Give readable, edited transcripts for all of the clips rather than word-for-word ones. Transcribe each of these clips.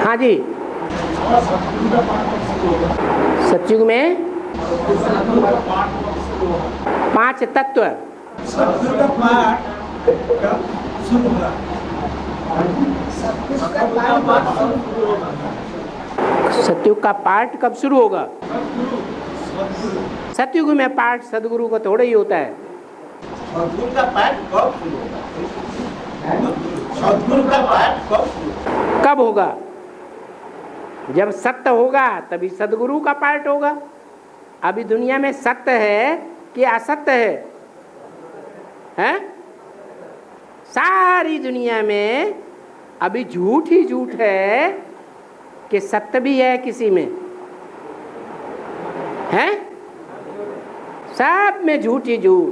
हाँ जी, सतयुग में 5 तत्व। सतयुग का पाठ कब शुरू हुआ? सतयुग का पाठ कब शुरू होगा? सतयुग में पाठ सदगुरु का थोड़ा ही होता है। सतगुरु का पाठ कब शुरू होगा? सतगुरु का पाठ कब होगा? जब सत्य होगा तभी सदगुरु का पाठ होगा। अभी दुनिया में सत्य है कि असत्य है? हैं? सारी दुनिया में अभी झूठ ही झूठ है कि सत्य भी है किसी में? हैं? सब में झूठ ही झूठ।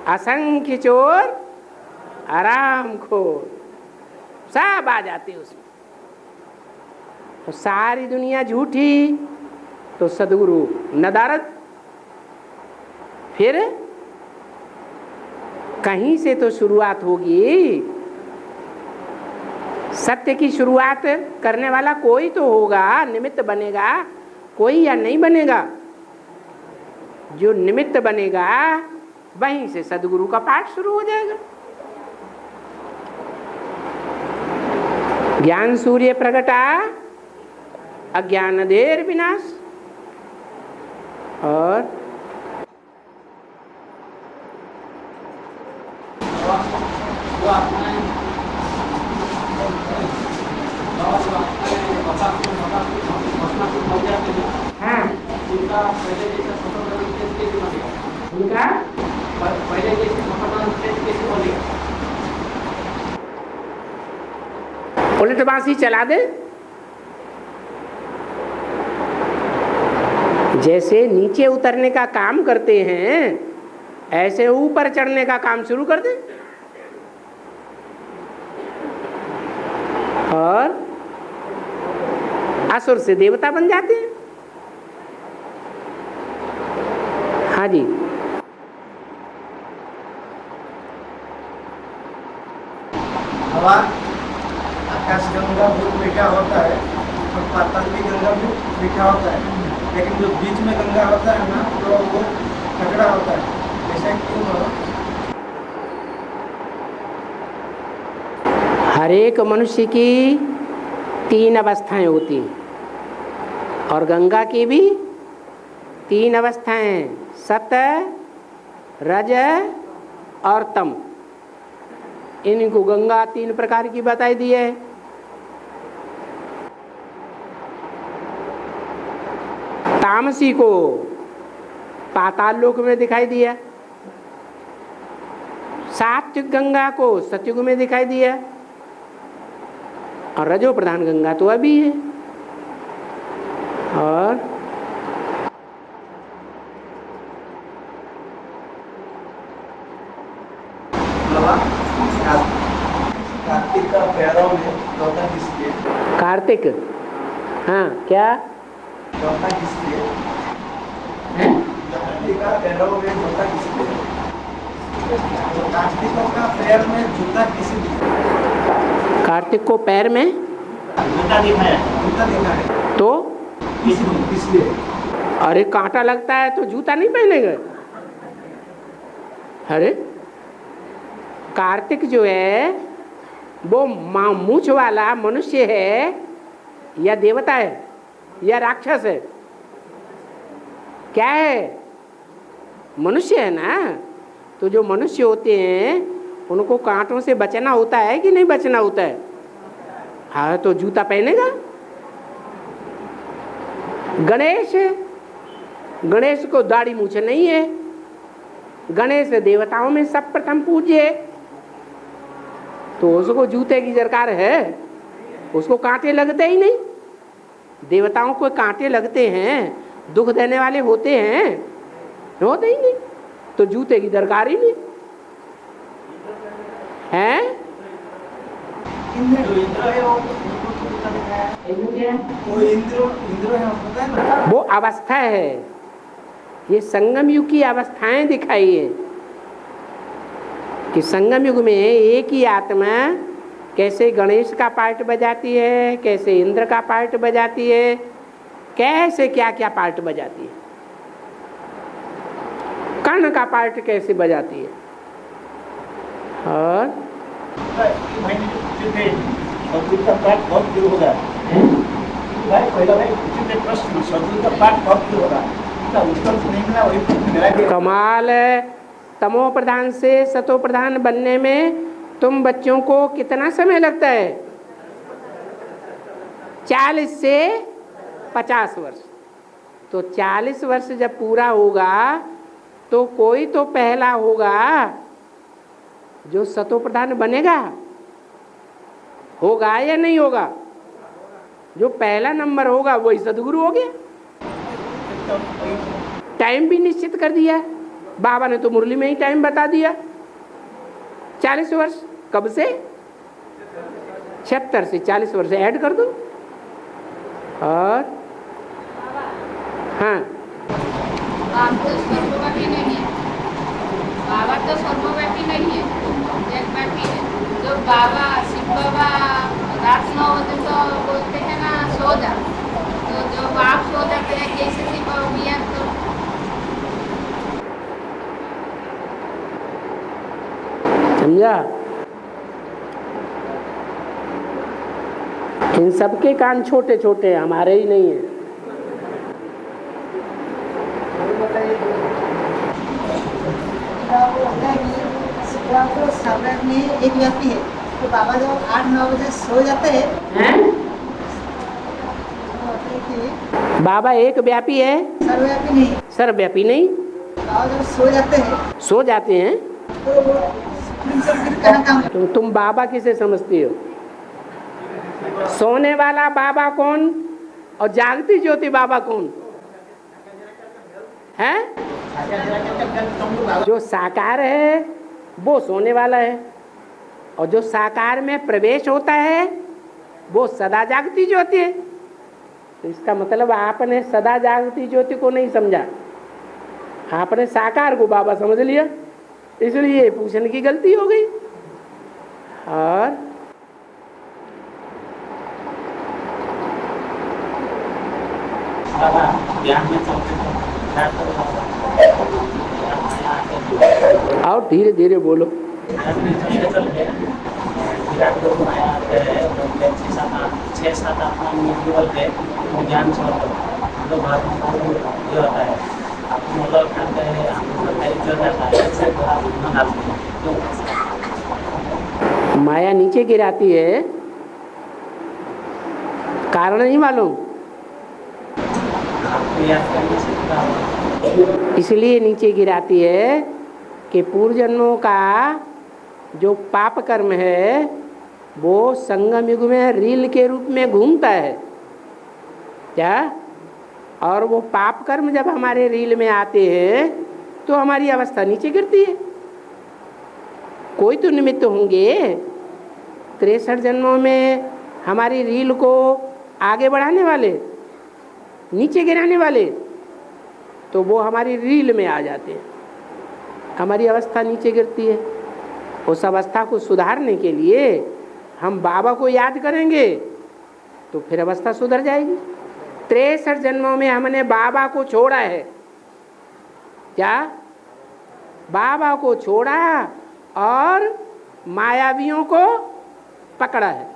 असंख्य चोर आराम खोर, सब आ जाते उसमें। तो सारी दुनिया झूठी तो सदगुरु नदारद। फिर कहीं से तो शुरुआत होगी। सत्य की शुरुआत करने वाला कोई तो होगा, निमित्त बनेगा कोई, या नहीं बनेगा? जो निमित्त बनेगा वहीं से सदगुरु का पाठ शुरू हो जाएगा। ज्ञान सूर्य प्रगटा अज्ञान अंधेर विनाश। और हाँ, उनका उलटबासी चला दे। जैसे नीचे उतरने का काम करते हैं ऐसे ऊपर चढ़ने का काम शुरू कर दे। और असुर से देवता बन जाते हैं। हाँ जी, हवा आकाश गंगा बहुत मीठा होता है और पाताल भी गंगा भी मीठा होता है, लेकिन जो बीच में गंगा होता है ना तो वो खगड़ा होता है। ऐसा क्यों हो? हर एक मनुष्य की 3 अवस्थाएं होती हैं और गंगा की भी 3 अवस्थाएं, सत, रज और तम। इनको गंगा 3 प्रकार की बताई दी है। तामसी को पाताल लोक में दिखाई दिया, सात्विक गंगा को सतयुग में दिखाई दिया, और रजो प्रधान गंगा तो अभी है। और कार्तिक का पैरों में चौथा किसलिए? कार्तिक, हाँ क्या? चौथा किसलिए? कार्तिक का पैरों में जूता किसलिए? कार्तिकों का पैर में जूता किसलिए? कार्तिक को पैर में जूता दिखाया, जूता दिखाया तो किसलिए? अरे कांटा लगता है तो जूता नहीं पहनेगा। अरे कार्तिक जो है वो मूछ वाला मनुष्य है या देवता है या राक्षस है? क्या है? मनुष्य है ना। तो जो मनुष्य होते हैं उनको कांटों से बचना होता है कि नहीं बचना होता है? हाँ, तो जूता पहनेगा। गणेश है, गणेश को दाढ़ी मूछ नहीं है। गणेश देवताओं में सब प्रथम पूज्य है, तो उसको जूते की दरकार है? उसको कांटे लगते ही नहीं। देवताओं को कांटे लगते हैं, दुख देने वाले होते हैं, होते ही नहीं, तो जूते की दरकार ही नहीं है। वो अवस्था है, ये संगम युग की अवस्थाएं दिखाई है कि संगम युग में एक ही आत्मा कैसे गणेश का पार्ट बजाती है, कैसे इंद्र का पार्ट बजाती है, कैसे क्या क्या पार्ट बजाती है, कर्ण का पार्ट कैसे बजाती है। और कमाल है। तमो प्रधान से सतो प्रधान बनने में तुम बच्चों को कितना समय लगता है? 40 से 50 वर्ष। तो 40 वर्ष जब पूरा होगा तो कोई तो पहला होगा जो सतो प्रधान बनेगा, होगा या नहीं होगा? जो पहला नंबर होगा वही सदगुरु हो गया। टाइम भी निश्चित कर दिया, बाबा ने तो मुरली में ही टाइम बता दिया। 40 वर्ष कब से? 76 से 40 वर्ष ऐड कर दो। और हाँ, आप तो सर्वव्यापी नहीं है, बाबा तो सर्वव्यापी नहीं है, एकव्यापी है। जो बाबा शिव बाबा रात 9 बजे तो बोलते हैं ना सो जा, तो जब आप सो जाते हैं कैसे शिव बाबा याद करो? समझा? इन सबके कान छोटे छोटे हैं, हमारे ही नहीं है। में एक व्यक्ति है तो बाबा जब 8-9 बजे सो जाते हैं, बाबा एक व्यापी है, सर्वव्यापी नहीं। सर्वव्यापी नहीं। बाबा जब सो जाते हैं तो वो फिर कहाँ काम है? तुम बाबा किसे समझती हो? सोने वाला बाबा कौन और जागती ज्योति बाबा कौन है? जो साकार है वो सोने वाला है, और जो साकार में प्रवेश होता है वो सदा जागती ज्योति है। तो इसका मतलब आपने सदा जागती ज्योति को नहीं समझा, आपने साकार को बाबा समझ लिया, इसलिए पूछने की गलती हो गई। और धीरे धीरे बोलो। माया नीचे गिराती है, कारण नहीं मालूम, इसलिए नीचे गिराती है कि पूर्व जन्मों का जो पाप कर्म है वो संगम युग में रील के रूप में घूमता है क्या, और वो पाप कर्म जब हमारे रील में आते हैं तो हमारी अवस्था नीचे गिरती है। कोई तो निमित्त होंगे 63 जन्मों में हमारी रील को आगे बढ़ाने वाले, नीचे गिराने वाले, तो वो हमारी रील में आ जाते हैं, हमारी अवस्था नीचे गिरती है। उस अवस्था को सुधारने के लिए हम बाबा को याद करेंगे तो फिर अवस्था सुधर जाएगी। 63 जन्मों में हमने बाबा को छोड़ा है क्या? बाबा को छोड़ा और मायावियों को पकड़ा है,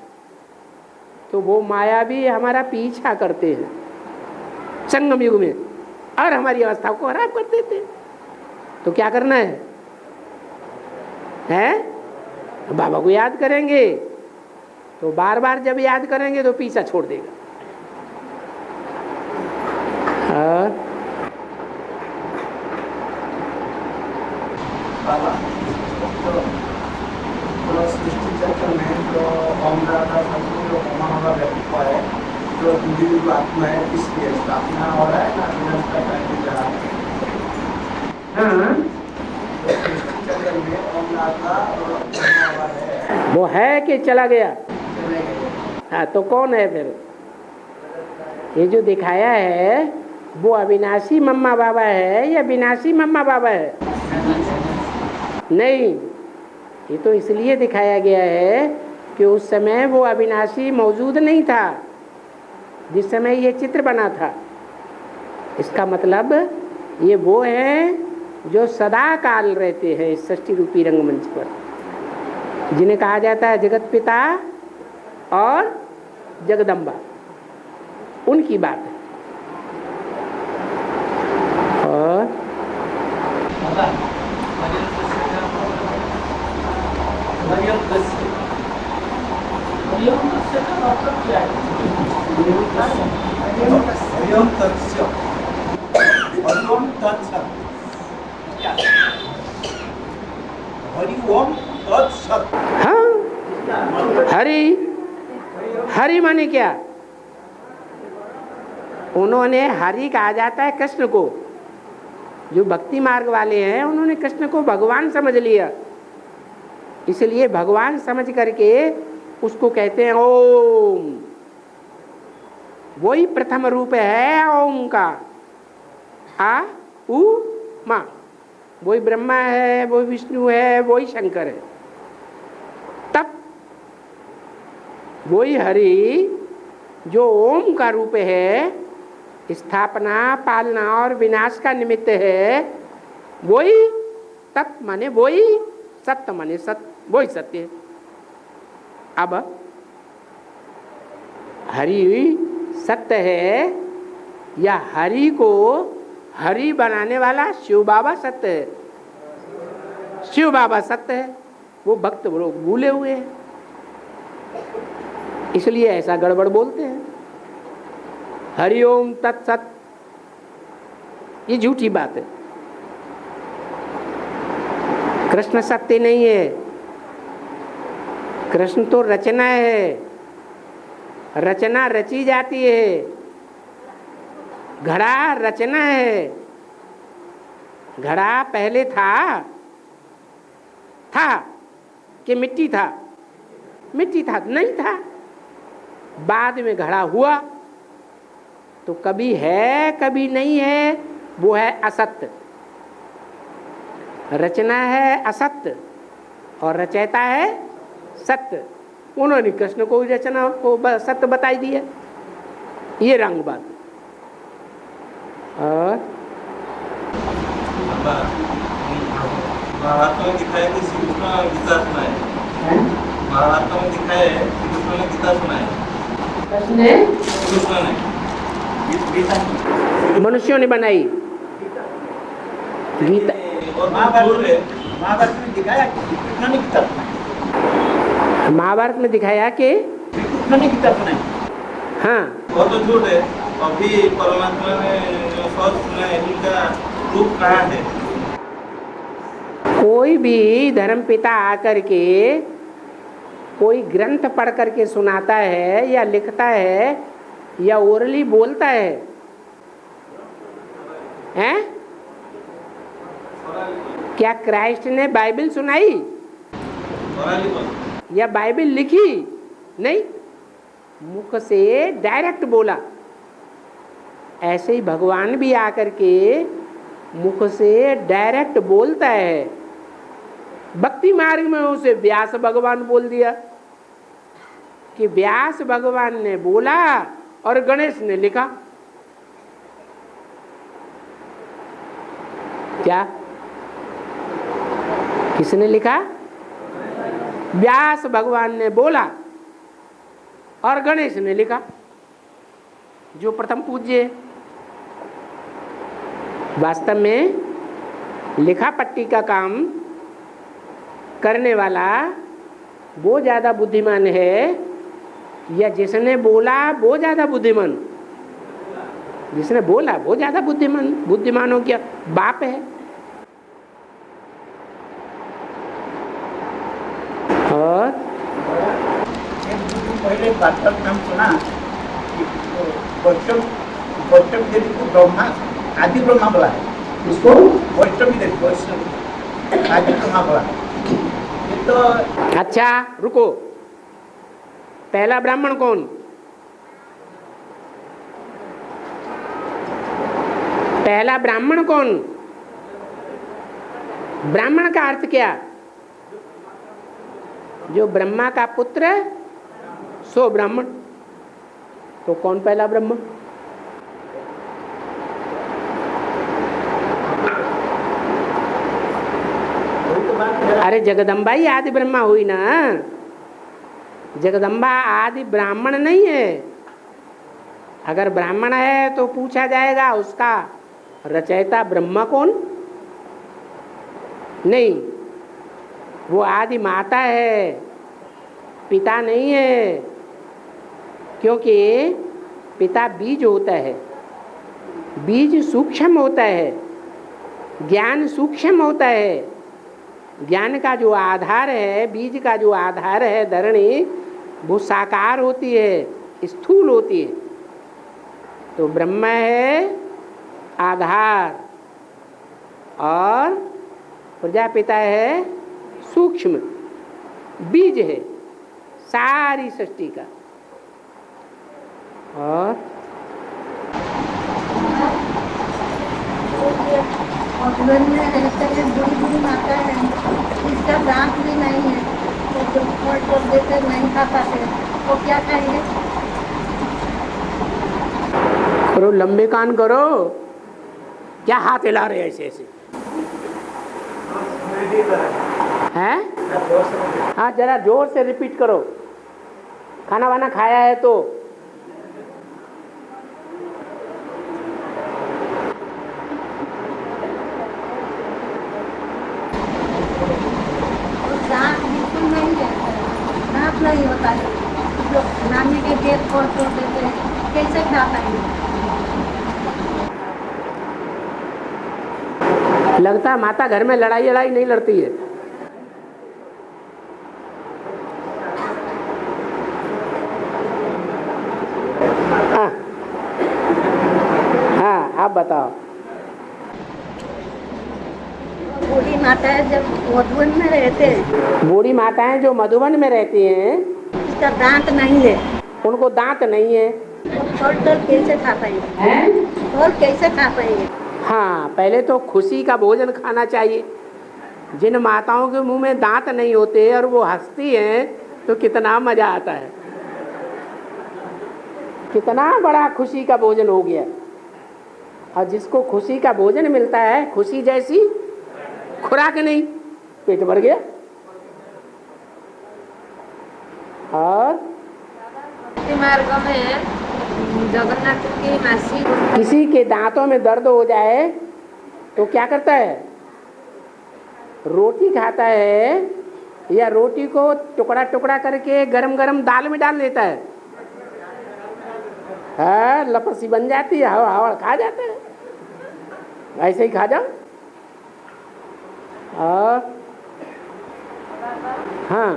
तो वो मायावी हमारा पीछा करते हैं संगम युग में और हमारी अवस्था को खराब कर देते हैं। तो क्या करना है? बाबा को याद करेंगे तो बार बार जब याद करेंगे तो पीछा छोड़ देगा। बाबा तो सृष्टि चक्र में तो ओम दाता सतगुरु होगा व्यक्तित्व है, तो इंडिविजुअल आत्मा है, इसलिए स्थापना हो रहा है ना, निरंतर करने जा रहा है। सृष्टि चक्र में ओम दाता है, वो है कि चला गया? हाँ, तो कौन है फिर? ये जो दिखाया है वो अविनाशी मम्मा बाबा है या विनाशी मम्मा बाबा है? नहीं, ये तो इसलिए दिखाया गया है कि उस समय वो अविनाशी मौजूद नहीं था जिस समय ये चित्र बना था। इसका मतलब ये वो हैं जो सदा काल रहते हैं इस सृष्टि रूपी रंगमंच पर, जिन्हें कहा जाता है जगत पिता और जगदम्बा। उनकी बात है। और हाँ, हरि हरि माने क्या? उन्होंने हरि कहा जाता है कृष्ण को। जो भक्ति मार्ग वाले हैं उन्होंने कृष्ण को भगवान समझ लिया, इसलिए भगवान समझ करके उसको कहते हैं ओम। वही प्रथम रूप है ओम का, आ उ मा। वही ब्रह्मा है, वही विष्णु है, वही शंकर है। तब वही हरि जो ओम का रूप है, स्थापना पालना और विनाश का निमित्त है, वही तत् माने वही, सत्य माने सत्य, वही सत्य है। अब हरि सत्य है या हरि को हरि बनाने वाला शिव बाबा सत्य है? शिव बाबा सत्य है, वो भक्त लोग भूले हुए हैं, इसलिए ऐसा गड़बड़ बोलते हैं। हरिओम तत्सत, ये झूठी बात है। कृष्ण सत्य नहीं है, कृष्ण तो रचना है। रचना रची जाती है, घड़ा रचना है। घड़ा पहले था कि मिट्टी था? मिट्टी था नहीं था, बाद में घड़ा हुआ। तो कभी है कभी नहीं है, वो है असत्य। रचना है असत्य और रचयिता है सत्य। उन्होंने कृष्ण को रचना को सत्य बताई दिया, ये रंग बात। और महाभारत में दिखाया कि श्री कृष्ण ने गीता सुनाई। महाभारत में दिखाया है श्री कृष्ण ने गीता सुनाई। कृष्ण ने मनुष्यों ने बनाई गीता। और महाभारत में दिखाया कि कृष्ण ने गीता सुनाई। महाभारत में दिखाया कि कृष्ण ने गीता सुनाई। हाँ, और तो झूठ है। अभी परमात्मा ने जो शब्द सुना है इनका रूप कहाँ है? कोई भी धर्मपिता आकर के कोई ग्रंथ पढ़ करके सुनाता है या लिखता है या ओरली बोलता है, हैं? क्या क्राइस्ट ने बाइबल सुनाई या बाइबल लिखी? नहीं, मुख से डायरेक्ट बोला। ऐसे ही भगवान भी आकर के मुख से डायरेक्ट बोलता है। भक्ति मार्ग में उसे व्यास भगवान बोल दिया कि व्यास भगवान ने बोला और गणेश ने लिखा। क्या किसने लिखा? व्यास भगवान ने बोला और गणेश ने लिखा, जो प्रथम पूज्य। वास्तव में लिखा पट्टी का काम करने वाला वो ज़्यादा बुद्धिमान है या जिसने बोला वो ज़्यादा बुद्धिमान? जिसने बोला वो ज़्यादा बुद्धिमान। बुद्धिमानों क्या बाप है। और पहले बात का नाम सुना कि वैष्णव देवी को ब्रह्मा आदि ब्रह्मा बोला है। इसको वैष्णव देवी आदि ब्रह्मा बोला है। ये तो अच्छा रुको, पहला ब्राह्मण कौन? पहला ब्राह्मण कौन? ब्राह्मण का अर्थ क्या? जो ब्रह्मा का पुत्र सो ब्राह्मण। तो कौन पहला ब्रह्मा? अरे जगदम्बा ही आदि ब्रह्मा हुई ना, जगदम्बा आदि ब्राह्मण नहीं है। अगर ब्राह्मण है तो पूछा जाएगा उसका रचयिता ब्रह्मा कौन? नहीं, वो आदि माता है, पिता नहीं है। क्योंकि पिता बीज होता है, बीज सूक्ष्म होता है, ज्ञान सूक्ष्म होता है। ज्ञान का जो आधार है, बीज का जो आधार है धरणी, वो साकार होती है, स्थूल होती है। तो ब्रह्म है आधार और प्रजापिता है सूक्ष्म, बीज है सारी सृष्टि का। और मधुबन में रहते हैं बुरी बुरी माता है, इसका दांत भी नहीं है, तो जो फल को देते नहीं खा पाते, तो क्या खाएंगे? करो, लंबे कान करो। क्या हाथ हिला रहे ऐसे ऐसे हैं? हाँ, जरा जोर से रिपीट करो। खाना वाना खाया है तो दांत बिल्कुल नहीं है, दांत नहीं होता है, जो नानी के पेट फोड़ देते हैं, कैसे खा पाएंगे? लगता है माता घर में लड़ाई लड़ाई नहीं लड़ती है। हाँ हाँ, आप बताओ। बूढ़ी माताएं जब मधुबन में रहते हैं, बूढ़ी माताएं जो मधुबन में रहती हैं, इसका दांत नहीं है, उनको दांत नहीं है, और कैसे खा पाएंगे? और कैसे खा पाएंगे? हाँ, पहले तो खुशी का भोजन खाना चाहिए। जिन माताओं के मुंह में दांत नहीं होते और वो हंसती हैं तो कितना मजा आता है, कितना बड़ा खुशी का भोजन हो गया। और जिसको खुशी का भोजन मिलता है, खुशी जैसी खुराक नहीं, पेट भर गया। और मार्ग में जगन्नाथ की मासी, किसी के दांतों में दर्द हो जाए तो क्या करता है? रोटी खाता है, या रोटी को टुकड़ा टुकड़ा करके गरम गरम दाल में डाल देता है। हाँ, लपसी बन जाती है, हवा हवा खा जाते हैं, ऐसे ही खा जाओ। और हाँ,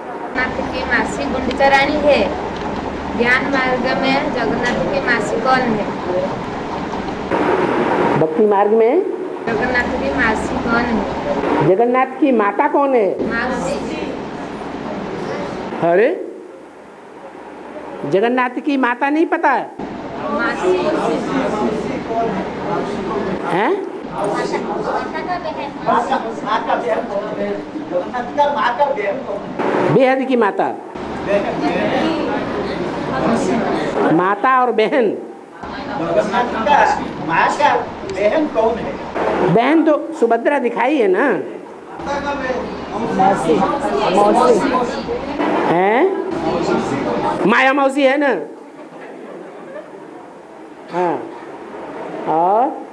जगन्नाथ की मासी गुंडिचा रानी है। ज्ञान मार्ग में जगन्नाथ की मासी कौन है? भक्ति मार्ग में जगन्नाथ की मासी कौन है? जगन्नाथ की माता कौन है? मासी। अरे, जगन्नाथ की माता नहीं पता है? मासी हैं? बेहद की माता, माता और बहन। माँ का बहन कौन है? बहन तो सुभद्रा दिखाई है ना। हैं? माया मौसी है ना। हाँ, और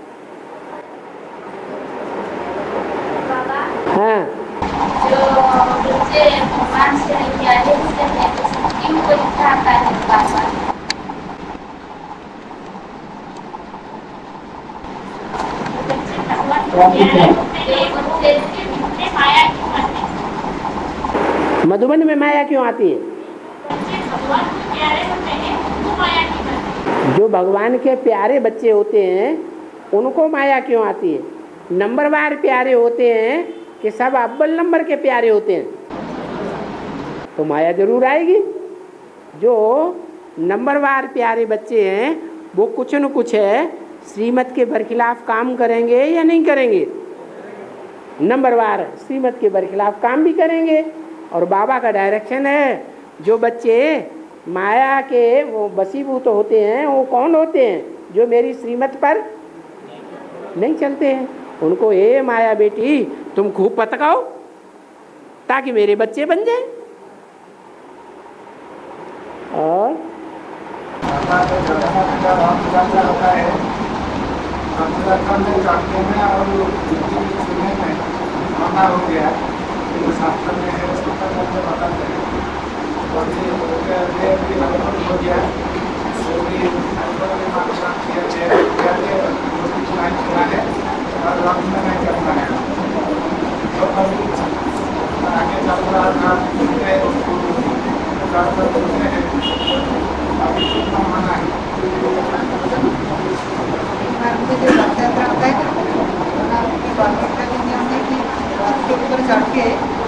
हाँ, जो मुझे भगवान से प्यारे से है, क्यों परीक्षा आता है बाबा? मधुबन में माया क्यों आती है? जो भगवान के प्यारे बच्चे होते हैं उनको माया क्यों आती है? नंबरवार प्यारे होते हैं कि सब अव्वल नंबर के प्यारे होते हैं, तो माया जरूर आएगी। जो नंबरवार प्यारे बच्चे हैं वो कुछ न कुछ है श्रीमत के बरखिलाफ काम करेंगे या नहीं करेंगे? नंबरवार श्रीमत के बरखिलाफ काम भी करेंगे और बाबा का डायरेक्शन है। जो बच्चे माया के वो वशीभूत होते हैं वो कौन होते हैं? जो मेरी श्रीमत पर नहीं चलते हैं। उनको ए माया बेटी तुम खूब पतकाओ ताकि मेरे बच्चे बन जाएं। और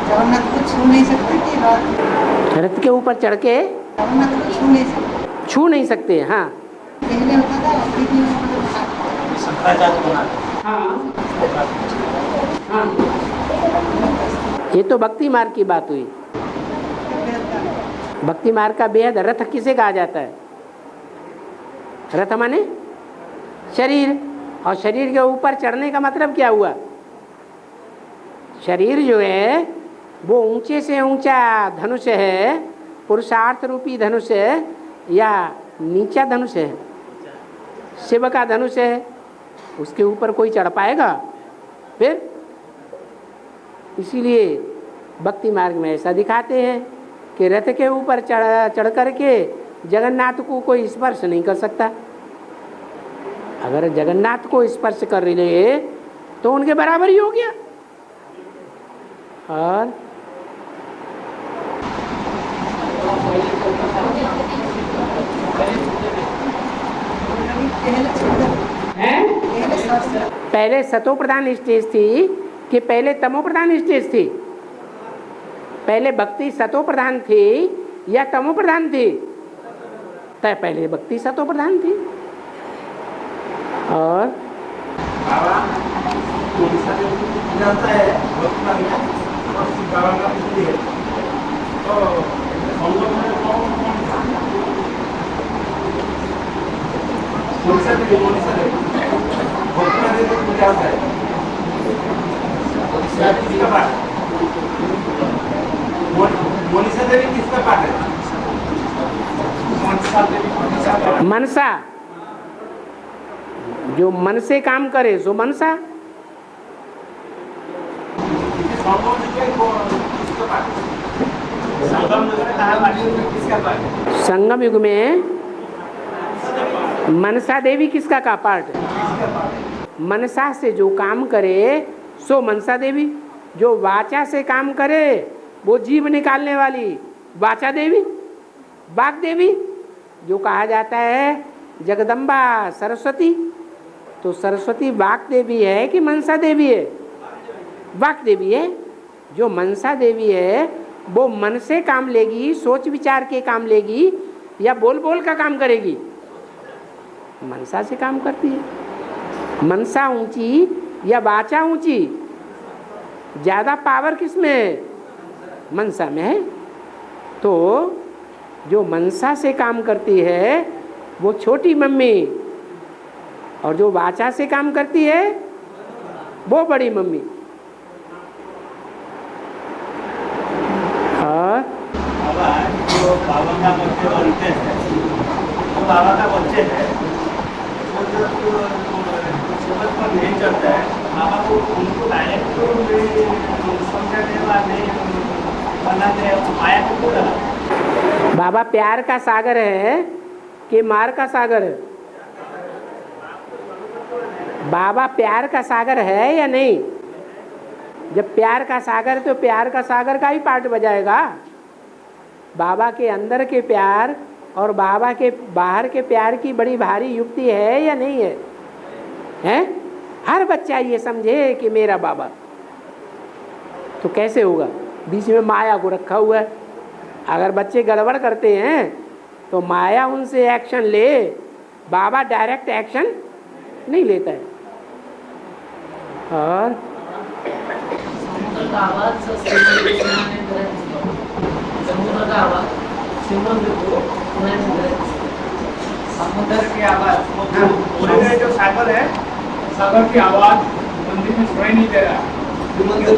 जगन्नाथ को छू नहीं सकते कि रथ के ऊपर चढ़ के जगन्नाथ को छू नहीं सकते, छू नहीं सकते। हाँ पहले होता था अभी भी हाँ, ये तो भक्ति मार्ग की बात हुई। भक्ति मार्ग का बेहद रथ किसे कहा जाता है? रथ माने शरीर, और शरीर के ऊपर चढ़ने का मतलब क्या हुआ? शरीर जो है वो ऊंचे से ऊंचा धनुष है, पुरुषार्थ रूपी धनुष है, या नीचा धनुष है? शिव का धनुष है, उसके ऊपर कोई चढ़ पाएगा? फिर इसीलिए भक्ति मार्ग में ऐसा दिखाते हैं कि रथ के ऊपर चढ़ करके जगन्नाथ को कोई स्पर्श नहीं कर सकता। अगर जगन्नाथ को स्पर्श कर ले तो उनके बराबर ही हो गया। और पहले सतो प्रधान स्टेज थी कि पहले तमो प्रधान स्टेज थी? पहले भक्ति सतो प्रधान थी या तमो प्रधान थी? तय पहले भक्ति सतो प्रधान थी। और मनसा, जो मन से काम करे सो मनसा। संगम युग में मनसा देवी किसका का पार्ट? मनसा से जो काम करे सो मनसा देवी। जो वाचा से काम करे वो जीव निकालने वाली वाचा देवी, वाक देवी, जो कहा जाता है जगदम्बा सरस्वती। तो सरस्वती वाक देवी है कि मनसा देवी है? वाक देवी है। जो मनसा देवी है वो मन से काम लेगी, सोच विचार के काम लेगी, या बोल बोल का काम करेगी? मनसा से काम करती है। मनसा ऊंची या वाचा ऊंची? ज़्यादा पावर किस में है? मनसा में है। तो जो मनसा से काम करती है वो छोटी मम्मी, और जो वाचा से काम करती है वो बड़ी मम्मी। और बाबा का बच्चे बनते हैं, तो बाबा का बच्चे हैं पर नहीं चलता है, बाबा को उनको डायरेक्ट समझाने वाले बनाते माया को पूरा। बाबा प्यार का सागर है कि मार का सागर है? बाबा प्यार का सागर है या नहीं? जब प्यार का सागर तो प्यार का सागर का ही पार्ट बजाएगा। बाबा के अंदर के प्यार और बाबा के बाहर के प्यार की बड़ी भारी युक्ति है या नहीं है? हैं? हर बच्चा ये समझे कि मेरा बाबा, तो कैसे होगा? बीच में माया को रखा हुआ है। अगर बच्चे गड़बड़ करते हैं तो माया उनसे एक्शन ले, बाबा डायरेक्ट एक्शन नहीं लेता है। और समुद्र का आवाज समुद्र को सुनाई नहीं देता। समुद्र की आवाज बोले गए जो सागर है, सागर की आवाज मंदिर में सुनाई नहीं दे रहा। मंदिर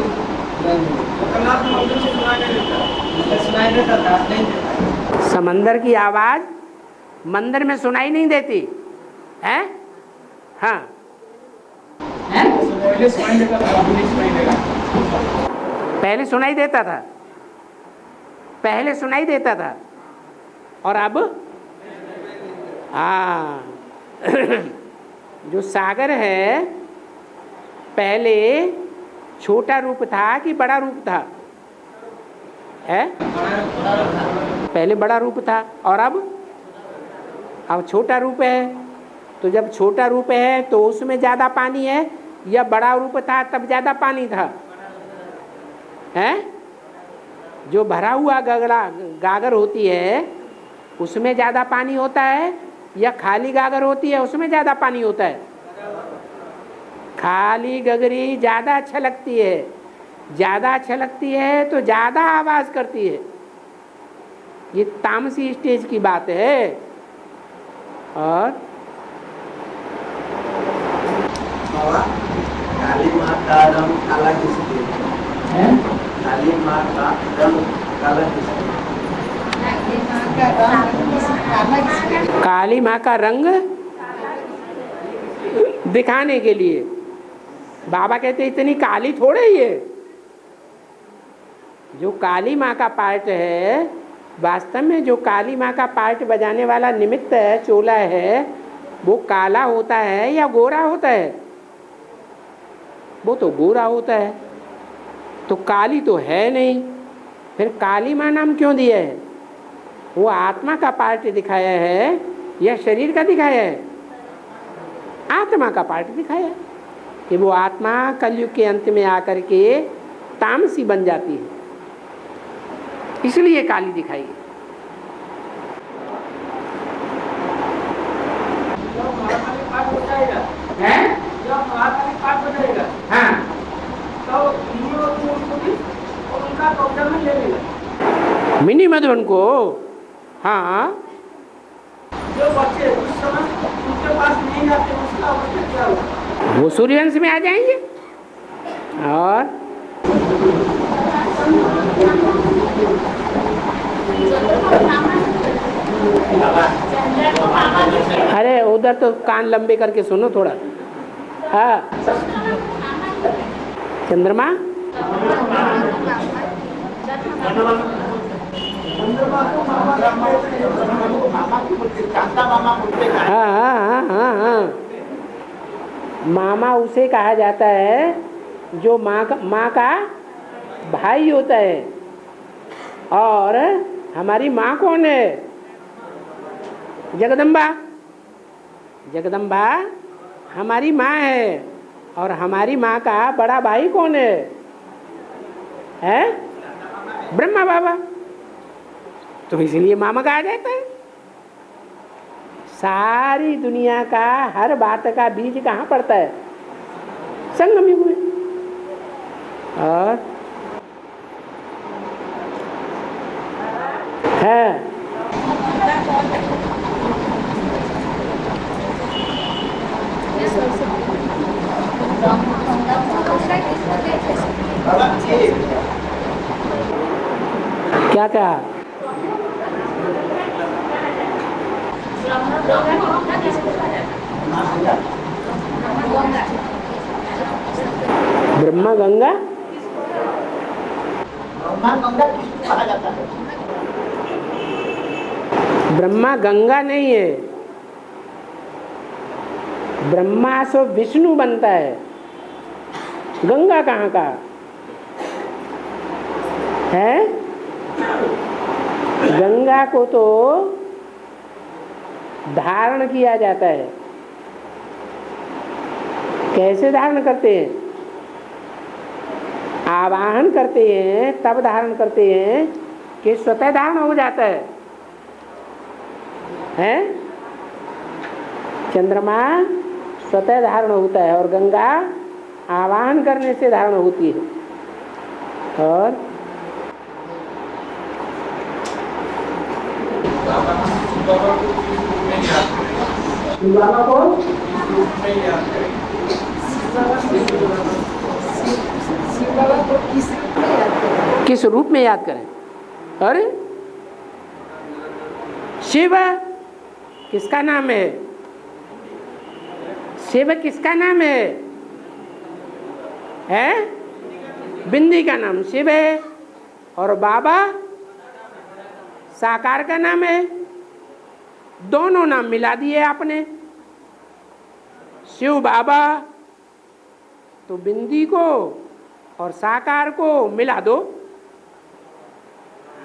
जगन्नाथ मंदिर से सुनाई नहीं देता, सुनाई देता था, नहीं देता। समंदर की आवाज मंदिर में सुनाई नहीं देती है। हाँ, पहले सुनाई देता था, अभी नहीं सुनाई देगा। पहले सुनाई देता था, पहले सुनाई देता था और अब हाँ जो सागर है पहले छोटा रूप था कि बड़ा रूप था? है पहले बड़ा रूप था और अब छोटा रूप है। तो जब छोटा रूप है तो उसमें ज़्यादा पानी है, या बड़ा रूप था तब ज़्यादा पानी था? है जो भरा हुआ गागर होती है उसमें ज़्यादा पानी होता है, या खाली गागर होती है उसमें ज़्यादा पानी होता है? खाली गगरी ज़्यादा अच्छा लगती है, ज़्यादा अच्छा लगती है तो ज़्यादा आवाज़ करती है। ये तामसी स्टेज की बात है। और काली माँ का रंग काला किसलिए है? काली माँ का रंग काला किसलिए? काली माँ का रंग दिखाने के लिए। बाबा कहते इतनी काली थोड़े ही है। जो काली माँ का पार्ट है, वास्तव में जो काली माँ का पार्ट बजाने वाला निमित्त है, चोला है, वो काला होता है या गोरा होता है? वो तो गोरा होता है। तो काली तो है नहीं, फिर काली माँ नाम क्यों दिया है? वो आत्मा का पार्ट दिखाया है या शरीर का दिखाया है? आत्मा का पार्ट दिखाया है कि वो आत्मा कलयुग के अंत में आकर के तामसी बन जाती है, इसलिए काली दिखाई है। हाँ, मिनी मधुबन को, हाँ, जो बच्चे उस समय उनके पास नहीं आते उसका अवस्था क्या होगा? वो सूर्यवंश में आ जाएंगे। और अरे उधर तो कान लंबे करके सुनो थोड़ा। हाँ, चंद्रमा हाँ हाँ हाँ हाँ हाँ, मामा उसे कहा जाता है जो माँ का भाई होता है। और हमारी माँ कौन है? जगदम्बा। जगदम्बा हमारी माँ है, और हमारी माँ का बड़ा भाई कौन है? ब्रह्मा बाबा। तो इसलिए मामा कहा जाता है। सारी दुनिया का हर बात का बीज कहाँ पड़ता है? संगम युग में। और है क्या क्या? ब्रह्मा गंगा, ब्रह्मा गंगा किसको कहा जाता है? ब्रह्मा गंगा नहीं है। ब्रह्मा से विष्णु बनता है, गंगा कहाँ का है? गंगा को तो धारण किया जाता है। कैसे धारण करते हैं? आवाहन करते हैं तब धारण करते हैं कि स्वतः धारण हो जाता है? चंद्रमा स्वतः धारण होता है और गंगा आवाहन करने से धारण होती है। और बाबा को किस रूप में याद करें? अरे शिव किसका नाम है? शिव किसका नाम है? बिंदी का नाम शिव है और बाबा साकार का नाम है। दोनों नाम मिला दिए आपने, शिव बाबा। तो बिंदी को और साकार को मिला दो।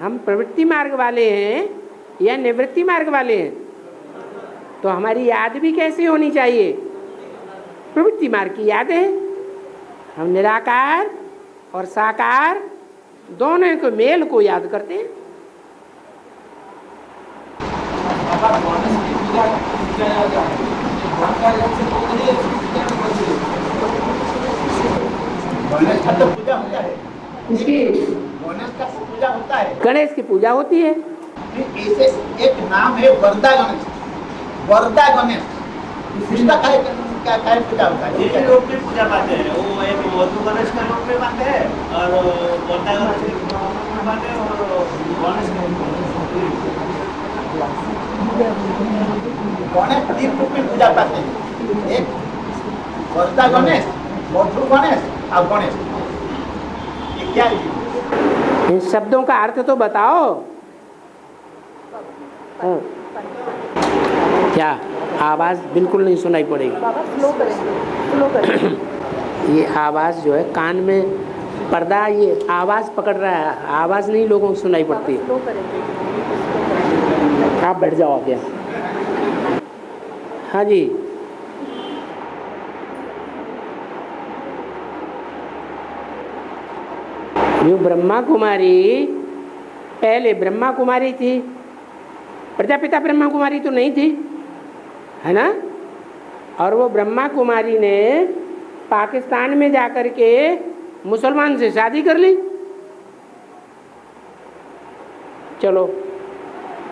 हम प्रवृत्ति मार्ग वाले हैं या निवृत्ति मार्ग वाले हैं? तो हमारी याद भी कैसी होनी चाहिए? प्रवृत्ति मार्ग की याद है। हम निराकार और साकार दोनों के मेल को याद करते हैं। गणेश का तो पूजा होता है। इसकी गणेश का पूजा होता है। गणेश की पूजा होती है। ऐसे एक नाम है वरदा गणेश। वरदा गणेश इसका क्या पूजा होता है? ये लोग भी पूजा पाते हैं। वो एक मधु गणेश के रूप में पाते हैं और वरदा गणेश के रूप में पाते हैं और गणेश गणेश 3 रूप में पूजा पाते हैं। एक वरदा गणेश, मधु गणेश और गणेश। ये क्या है? इन शब्दों का अर्थ तो बताओ। क्या आवाज बिल्कुल नहीं सुनाई पड़ेगी? ये आवाज जो है कान में पर्दा, ये आवाज पकड़ रहा है, आवाज नहीं लोगों को सुनाई पड़ती। आप बैठ जाओ आगे। हाँ जी, जो ब्रह्मा कुमारी पहले ब्रह्मा कुमारी थी, प्रजापिता ब्रह्मा कुमारी तो नहीं थी, है ना? और वो ब्रह्मा कुमारी ने पाकिस्तान में जाकर के मुसलमान से शादी कर ली। चलो,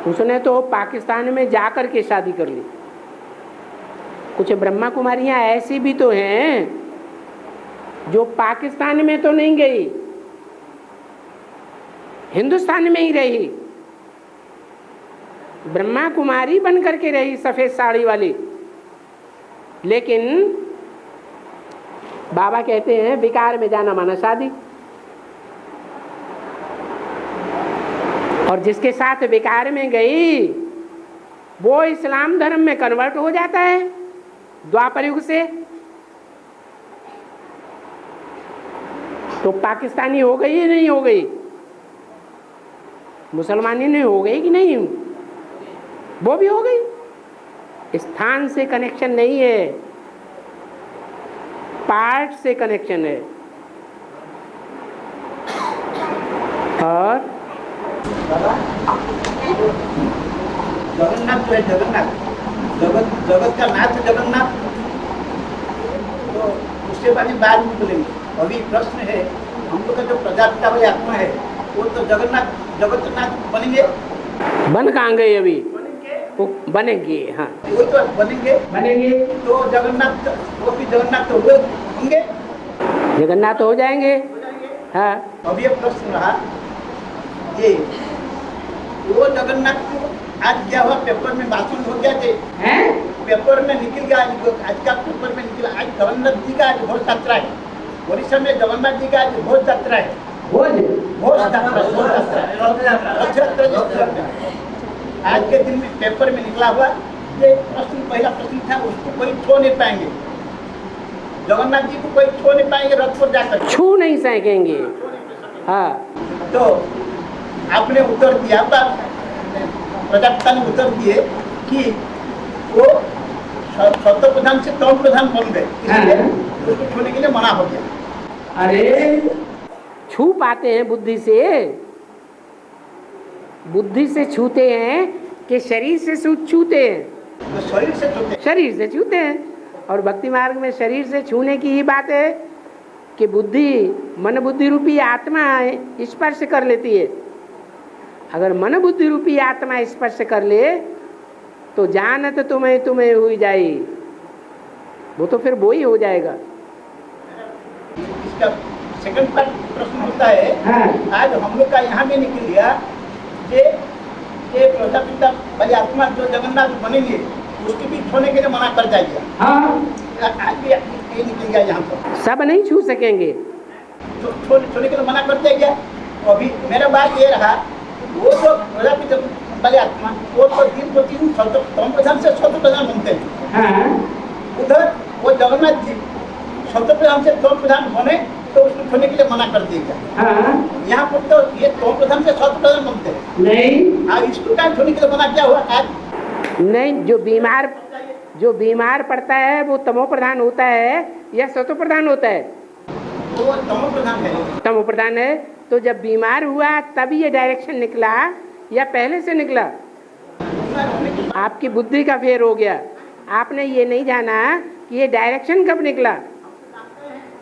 उसने तो पाकिस्तान में जाकर के शादी कर ली। कुछ ब्रह्मा कुमारियां ऐसी भी तो हैं जो पाकिस्तान में तो नहीं गई, हिंदुस्तान में ही रही, ब्रह्मा कुमारी बन करके रही, सफेद साड़ी वाली। लेकिन बाबा कहते हैं विकार में जाना माना शादी। और जिसके साथ विकार में गई वो इस्लाम धर्म में कन्वर्ट हो जाता है द्वापर युग से। तो पाकिस्तानी हो गई या नहीं हो गई? मुसलमानी नहीं हो गई कि नहीं? वो भी हो गई। स्थान से कनेक्शन नहीं है, पार्ट से कनेक्शन है। और जगन्नाथ जो है, जगन्नाथ जगत का नाथ जगन्नाथ, तो उसके बारे में बाद में बोलेंगे। अभी प्रश्न है, हम लोग का जो प्रजापिता वाली आत्मा है वो तो जगन्नाथ बनेंगे। बन कहाँ गए अभी? वो बनेंगे। हाँ, वो तो बनेंगे तो जगन्नाथ, वो भी जगन्नाथ तो वो होंगे, जगन्नाथ हो जाएंगे। हाँ, अभी ये प्रश्न रहा, ये वो जगन्नाथ को आज क्या हुआ? पेपर में भाषण हो गया थे, पेपर में निकल गया। आज का पेपर में निकला, आज जगन्नाथ जी का आज घोष यात्रा है। ओडिशा में जगन्नाथ जी का आज घोष यात्रा है। आज के दिन में पेपर में निकला हुआ ये प्रश्न, पहला प्रश्न था, उसको कोई छू नहीं पाएंगे। जगन्नाथ जी को कोई छू नहीं पाएंगे, रथ पर जाकर छू नहीं सकेंगे। हाँ, तो आपने उत्तर दिया, प्रजापिता ने उत्तर दिए कि वो सत्य प्रधान से तौल प्रधान बन गए, इसलिए उसको छूने के लिए मना हो गया। अरे छू पाते हैं बुद्धि से, बुद्धि से छूते हैं कि शरीर से छूते हैं? तो शरीर से छूते, शरीर से छूते हैं। और भक्ति मार्ग में शरीर से छूने की ही बात है कि बुद्धि, मन बुद्धि रूपी आत्मा स्पर्श कर लेती है। अगर मन बुद्धि रूपी आत्मा स्पर्श कर ले तो जानत तुम्हें तुम्हें हुई जाए, वो तो फिर वो ही हो जाएगा। इसका सेकंड पार्ट प्रश्न होता है, आज हम लोग का यहाँ में निकल गया कि प्रजापिता वाली आत्मा जो जगन्नाथ बनेंगे उसके भी छोड़ने के लिए मना कर जाएगा। आज भी ये निकल गया यहाँ पर, सब नहीं छू सकेंगे, छोड़ने के लिए मना कर जाएगा। अभी मेरा बात ये रहा, वो जो प्रजापिता वाली आत्मा वो तो दिन को दिन तम प्रधान से स्वतः प्रधान बनते हैं। उधर वो जगन्नाथ जी स्वतः प्रधान से तम प्रधान बने तो उसको छोड़ने के लिए मना कर देगा। यहाँ पर तो ये तम प्रधान से स्वतः प्रधान बनते हैं नहीं। अब इसको क्या छोड़ने के लिए मना क्या हुआ आज? नहीं, जो बीमार पड़ता है वो तमो प्रधान होता है या सतो प्रधान होता है? वो तमो प्रधान है। तमो प्रधान है। तो जब बीमार हुआ तब ये डायरेक्शन निकला या पहले से निकला? आपकी बुद्धि का फेर हो गया, आपने ये नहीं जाना कि ये डायरेक्शन कब निकला।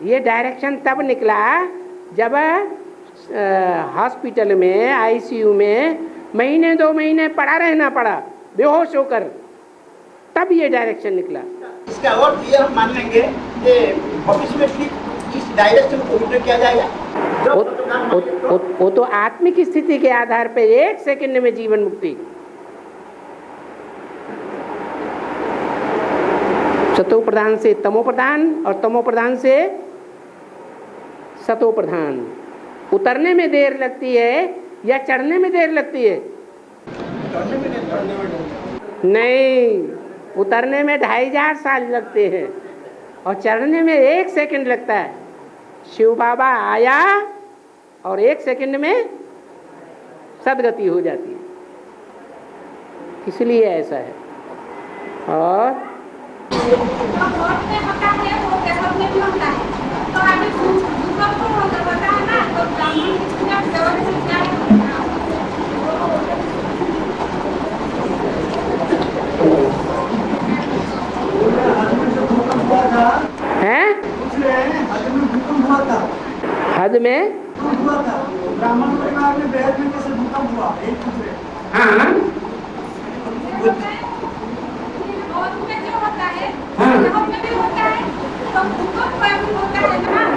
ये डायरेक्शन तब निकला जब हॉस्पिटल में आईसीयू में महीने 2 महीने पड़ा रहना पड़ा बेहोश होकर, तब ये डायरेक्शन निकला। इसका और ये हम मान लेंगे कि भविष्य में ठीक इस डायरेक्शन को उल्टा किया जाएगा। वो तो आत्मिक स्थिति के आधार पर 1 सेकंड में जीवन मुक्ति। सतो प्रधान से तमो प्रधान और तमो प्रधान से सतो प्रधान। उतरने में देर लगती है या चढ़ने में देर लगती है? नहीं, उतरने में 2500 साल लगते हैं और चढ़ने में 1 सेकंड लगता है। शिव बाबा आया और 1 सेकंड में सदगति हो जाती है, इसलिए ऐसा है। और हद में ब्राह्मण परिवार में बेहद में कैसे भूकंप हुआ, एक पूछ रहे। हाँ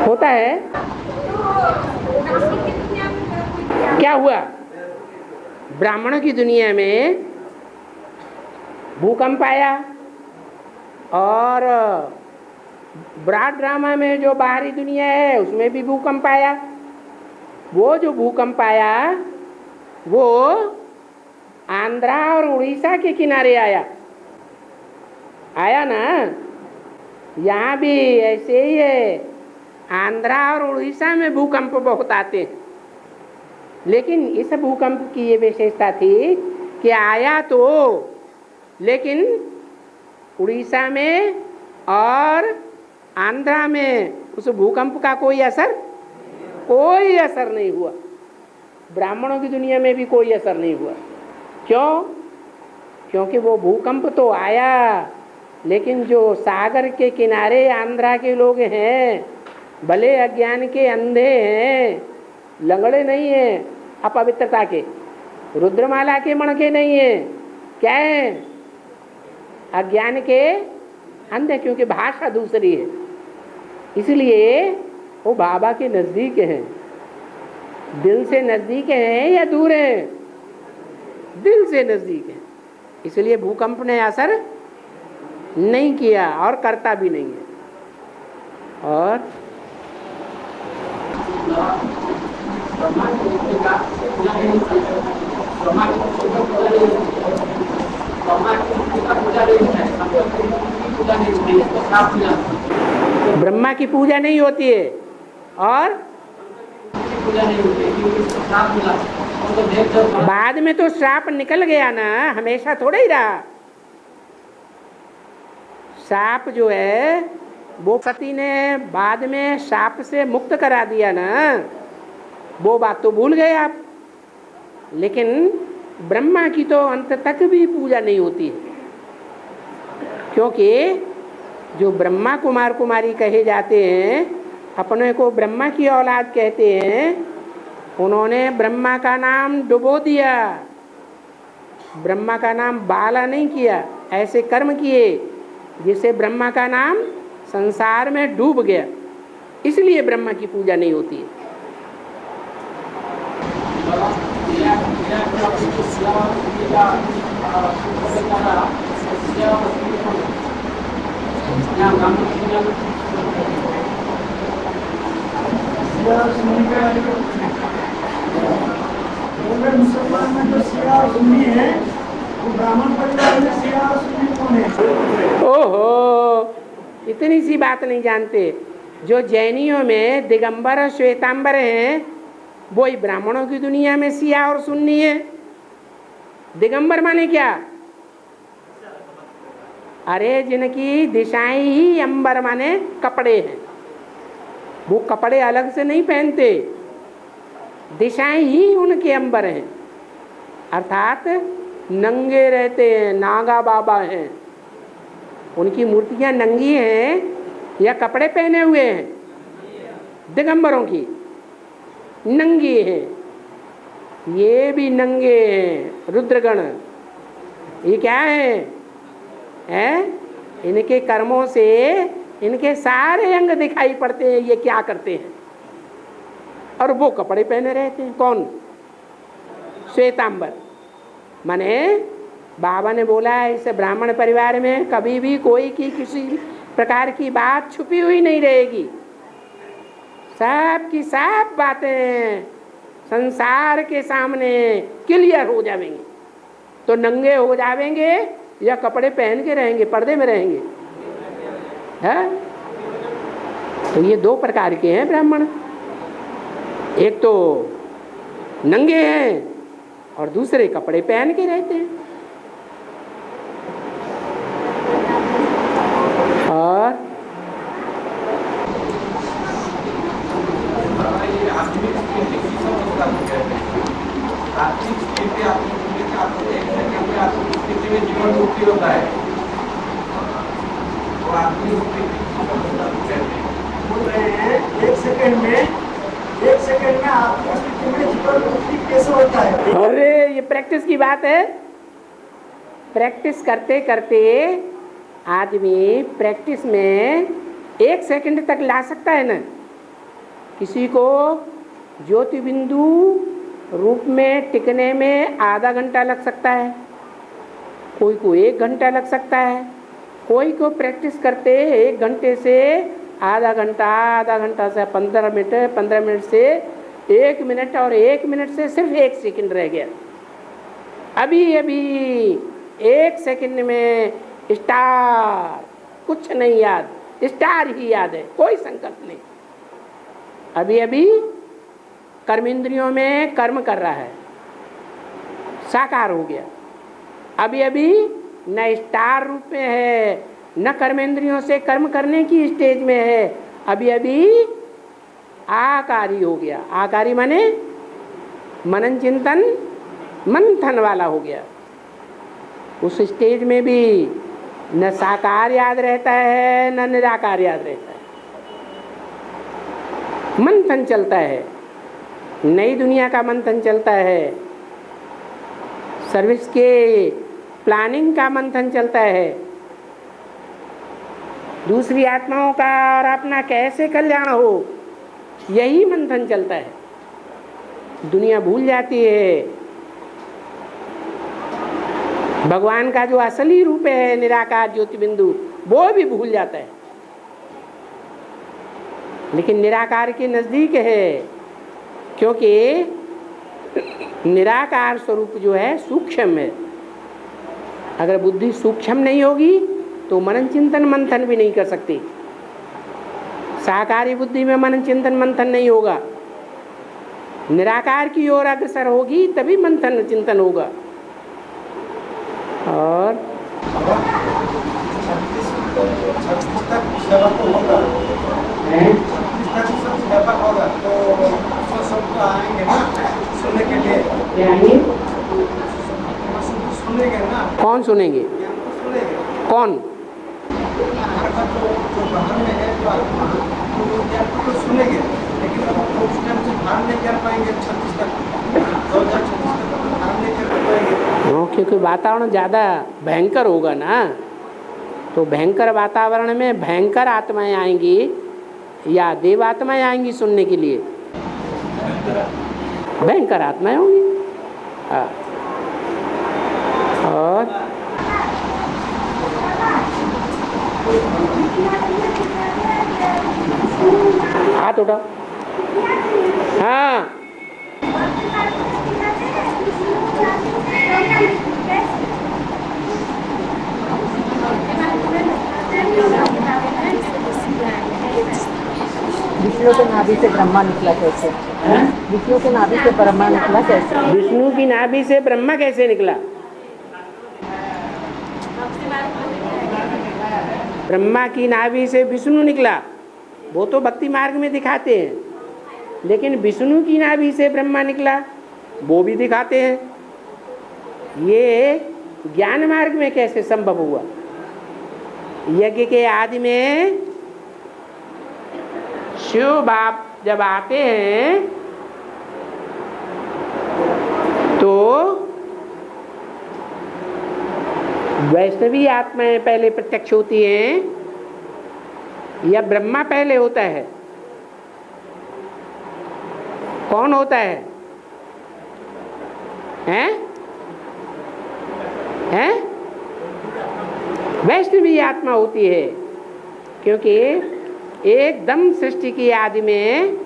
होता है। क्या हुआ? ब्राह्मणों की दुनिया में भूकंप आया और ब्रॉड ड्रामा में जो बाहरी दुनिया है उसमें भी भूकंप आया। वो जो भूकंप आया वो आंध्रा और उड़ीसा के किनारे आया ना। यहाँ भी ऐसे ही है, आंध्रा और उड़ीसा में भूकंप बहुत आते हैं, लेकिन इस भूकंप की ये विशेषता थी कि आया तो, लेकिन उड़ीसा में और आंध्रा में उस भूकंप का कोई असर नहीं हुआ। ब्राह्मणों की दुनिया में भी कोई असर नहीं हुआ। क्यों? क्योंकि वो भूकंप तो आया, लेकिन जो सागर के किनारे आंध्रा के लोग हैं, भले अज्ञान के अंधे हैं, लंगड़े नहीं हैं, अपवित्रता के, रुद्रमाला के मणके नहीं हैं, क्या है? अज्ञान के अंधे, क्योंकि भाषा दूसरी है, इसलिए वो बाबा के नज़दीक हैं। दिल से नज़दीक हैं या दूर हैं? दिल से नज़दीक हैं, इसलिए भूकंप ने असर नहीं किया और करता भी नहीं है। और ब्रह्मा की पूजा नहीं होती है और बाद में तो श्राप निकल गया ना, हमेशा थोड़ा ही रहा। श्राप जो है वो सती ने बाद में श्राप से मुक्त करा दिया ना, वो बात तो भूल गए आप। लेकिन ब्रह्मा की तो अंत तक भी पूजा नहीं होती है, क्योंकि जो ब्रह्मा कुमार कुमारी कहे जाते हैं, अपने को ब्रह्मा की औलाद कहते हैं, उन्होंने ब्रह्मा का नाम डुबो दिया, ब्रह्मा का नाम बाला नहीं किया, ऐसे कर्म किए जिससे ब्रह्मा का नाम संसार में डूब गया, इसलिए ब्रह्मा की पूजा नहीं होती है। मुसलमान में जो शिया और सुन्नी है, वो ब्राह्मण परिवार में शिया और सुन्नी कौन है? ओहो, इतनी सी बात नहीं जानते। जो जैनियों में दिगंबर और श्वेतांबर हैं, वो ही ब्राह्मणों की दुनिया में शिया और सुन्नी है। दिगंबर माने क्या? अरे जिनकी दिशाएं ही अंबर माने कपड़े हैं, वो कपड़े अलग से नहीं पहनते, दिशाएं ही उनके अंबर हैं, अर्थात नंगे रहते हैं, नागा बाबा हैं, उनकी मूर्तियां नंगी हैं या कपड़े पहने हुए हैं? दिगंबरों की नंगी हैं, ये भी नंगे हैं। रुद्रगण ये क्या है? इनके कर्मों से इनके सारे अंग दिखाई पड़ते हैं, ये क्या करते हैं, और वो कपड़े पहने रहते हैं। कौन? श्वेतांबर। माने बाबा ने बोला है इस ब्राह्मण परिवार में कभी भी कोई की किसी प्रकार की बात छुपी हुई नहीं रहेगी, सब की सब बातें संसार के सामने क्लियर हो जाएंगे। तो नंगे हो जाएंगे या कपड़े पहन के रहेंगे, पर्दे में रहेंगे? है तो ये दो प्रकार के हैं ब्राह्मण, एक तो नंगे हैं और दूसरे कपड़े पहन के रहते हैं। और जीवन मुक्ति होता है, बोल रहे हैं एक सेकंड में आत्मिक स्थिति में जीवन मुक्ति कैसे होता है? अरे ये प्रैक्टिस की बात है। प्रैक्टिस करते करते आदमी प्रैक्टिस में 1 सेकंड तक ला सकता है ना। किसी को ज्योति बिंदु रूप में टिकने में आधा घंटा लग सकता है, कोई को 1 घंटा लग सकता है, कोई को प्रैक्टिस करते 1 घंटे से आधा घंटा से 15 मिनट, 15 मिनट से 1 मिनट, और 1 मिनट से सिर्फ 1 सेकंड रह गया। अभी 1 सेकंड में स्टार, कुछ नहीं याद, स्टार ही याद है, कोई संकल्प नहीं। अभी कर्मेंद्रियों में कर्म कर रहा है, साकार हो गया। अभी न स्टार रूप में है, न कर्मेंद्रियों से कर्म करने की स्टेज में है, अभी आकारी हो गया। आकारी माने मनन चिंतन मंथन वाला हो गया। उस स्टेज में भी न साकार याद रहता है न निराकार याद रहता है, मंथन चलता है, नई दुनिया का मंथन चलता है, सर्विस के प्लानिंग का मंथन चलता है, दूसरी आत्माओं का और अपना कैसे कल्याण हो, यही मंथन चलता है। दुनिया भूल जाती है भगवान का जो असली रूप है निराकार ज्योति बिंदु, वो भी भूल जाता है। लेकिन निराकार के नजदीक है, क्योंकि निराकार स्वरूप जो है सूक्ष्म है। अगर बुद्धि सूक्ष्म नहीं होगी तो मनन चिंतन मंथन भी नहीं कर सकती। साकारी बुद्धि में मनन चिंतन मंथन नहीं होगा, निराकार की ओर अग्रसर होगी तभी मंथन चिंतन होगा। और 36 तक सेवा तो होगा, 36 तक सेवा होगा, तो सब आएंगे ना सुनने के लिए, सुनेंगे ना। कौन सुनेंगे? कौन? जो बाहर में है जो आत्मा, तो सुनेंगे, लेकिन उस टाइम से बाहर नहीं कर पाएंगे। क्योंकि वातावरण ज़्यादा भयंकर होगा ना, तो भयंकर वातावरण में भयंकर आत्माएं आएंगी या देव आत्माएं आएंगी सुनने के लिए? भयंकर आत्माएं होंगी। हाँ, और हाथ उठाओ। हाँ, विष्णु के नाभि से ब्रह्मा निकला कैसे? विष्णु के नाभि से ब्रह्मा निकला कैसे? विष्णु की नाभि से ब्रह्मा कैसे निकला? ब्रह्मा की नाभि से विष्णु निकला, वो तो भक्ति मार्ग में दिखाते हैं, लेकिन विष्णु की नाभि से ब्रह्मा निकला वो भी दिखाते हैं। ये ज्ञान मार्ग में कैसे संभव हुआ? यज्ञ के आदि में शिव बाप जब आते हैं तो वैष्णवी आत्माएं पहले प्रत्यक्ष होती हैं या ब्रह्मा पहले होता है? कौन होता है? हैं? हैं? वैष्णवी आत्मा होती है, क्योंकि एकदम सृष्टि की आदि में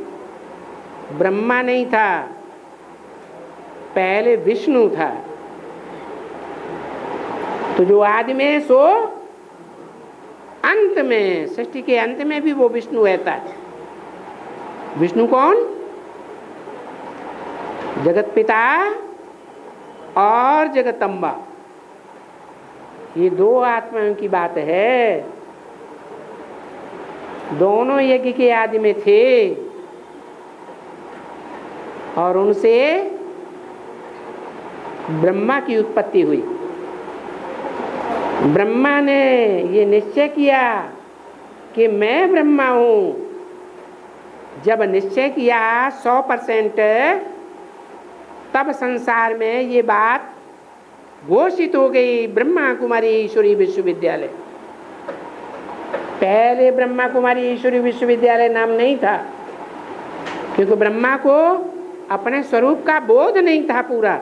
ब्रह्मा नहीं था, पहले विष्णु था। तो जो आदि में सो अंत में, सृष्टि के अंत में भी वो विष्णु रहता है। विष्णु कौन? जगत पिता और जगदम्बा, ये दो आत्माओं की बात है। दोनों यज्ञ के आदि में थे और उनसे ब्रह्मा की उत्पत्ति हुई। ब्रह्मा ने ये निश्चय किया कि मैं ब्रह्मा हूँ। जब निश्चय किया 100%, तब संसार में ये बात घोषित हो गई, ब्रह्मा कुमारी ईश्वरी विश्वविद्यालय। पहले ब्रह्मा कुमारी ईश्वरी विश्वविद्यालय नाम नहीं था, क्योंकि ब्रह्मा को अपने स्वरूप का बोध नहीं था पूरा,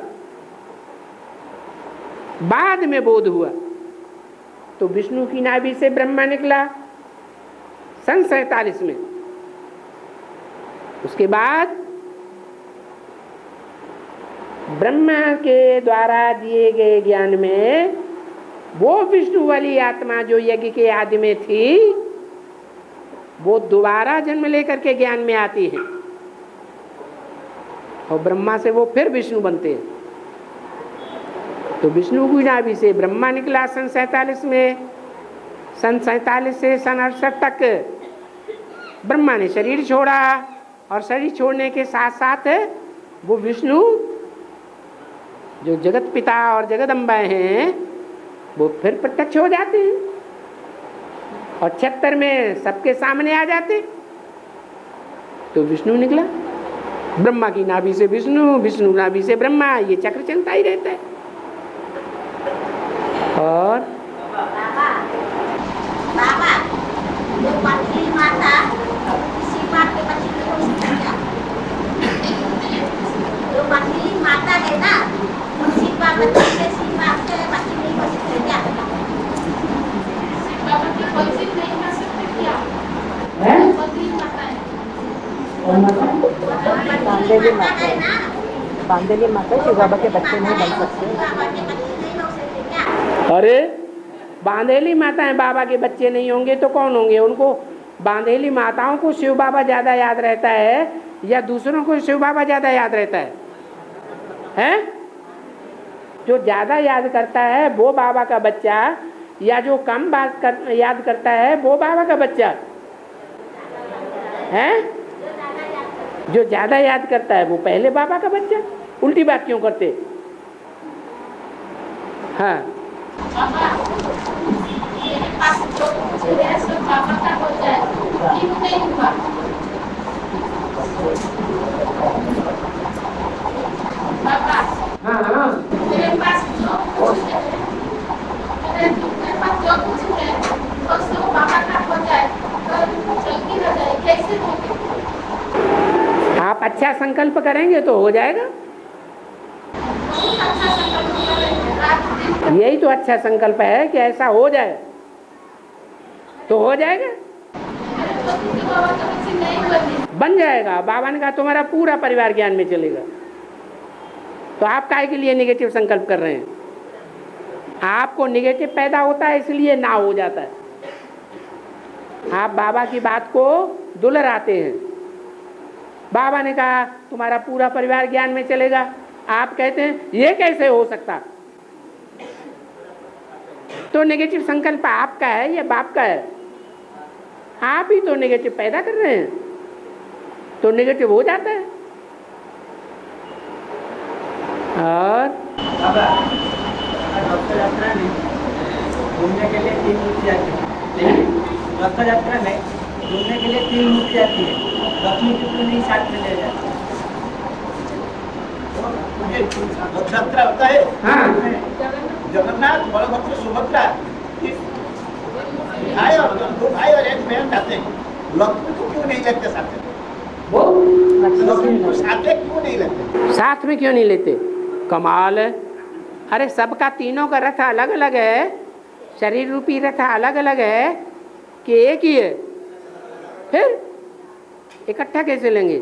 बाद में बोध हुआ। तो विष्णु की नाभि से ब्रह्मा निकला सन 47 में। उसके बाद ब्रह्मा के द्वारा दिए गए ज्ञान में वो विष्णु वाली आत्मा जो यज्ञ के आदि में थी, वो दोबारा जन्म लेकर के ज्ञान में आती है और ब्रह्मा से वो फिर विष्णु बनते हैं। तो विष्णु की नाभि से ब्रह्मा निकला सन 47 में। सन 47 से सन 68 तक ब्रह्मा ने शरीर छोड़ा और शरीर छोड़ने के साथ साथ वो विष्णु जो जगत पिता और जगदम्बा हैं वो फिर प्रत्यक्ष हो जाते हैं और 76 में सबके सामने आ जाते। तो विष्णु निकला, ब्रह्मा की नाभि से विष्णु, विष्णु नाभि से ब्रह्मा, ये चक्र चलता ही रहता है। और बाबा जो पत्नी माता इसी बात के बच्चे को क्या जो पत्नी माता है ना, उसी बात बच्चे से सीमा से बच्चे नहीं हो सकते क्या? बाबा की कोई नहीं कर सकते क्या? पत्नी माता है और बांधेली माता है ना, बांधेली माता शिव बाबा के बच्चे नहीं बन सकते। अरे बांधेली माताएं बाबा के बच्चे नहीं होंगे तो कौन होंगे? उनको बांधेली माताओं को शिव बाबा ज़्यादा याद रहता है या दूसरों को शिव बाबा ज़्यादा याद रहता है? हैं? जो ज़्यादा याद करता है वो बाबा का बच्चा, या जो कम याद करता है वो बाबा का बच्चा है? जो ज़्यादा याद करता है वो पहले बाबा का बच्चा। उल्टी बात क्यों करते? हाँ, अच्छा संकल्प करेंगे तो हो जाएगा। यही तो अच्छा संकल्प है कि ऐसा हो जाए तो हो जाएगा, बन जाएगा। बाबा ने कहा तुम्हारा पूरा परिवार ज्ञान में चलेगा। तो आप काहे के लिए नेगेटिव संकल्प कर रहे हैं? आपको नेगेटिव पैदा होता है इसलिए ना हो जाता है। आप बाबा की बात को दुलराते हैं। बाबा ने कहा तुम्हारा पूरा परिवार ज्ञान में चलेगा, आप कहते हैं ये कैसे हो सकता? तो नेगेटिव संकल्प आपका है या बाप का है? आप ही तो नेगेटिव पैदा कर रहे हैं, तो नेगेटिव हो जाता है। और रथ यात्रा में घूमने के लिए 3 मूर्ति आती है, लेकिन रथ यात्रा में घूमने के लिए 3 मूर्ति आती है, लक्ष्मी जी को नहीं साथ में ले जाते। रथ यात्रा होता है, हाँ, जगन्नाथ बलभद्र सुभद्रा भाई और 2 भाई और 1 बहन जाते हैं। लक्ष्मी को क्यों नहीं लेते साथ में? लक्ष्मी को साथ में क्यों नहीं लेते? साथ में क्यों नहीं लेते? कमाल है। अरे सबका तीनों का रथ अलग अलग है, शरीर रूपी रथ अलग अलग है कि एक ही है, फिर इकट्ठा कैसे लेंगे?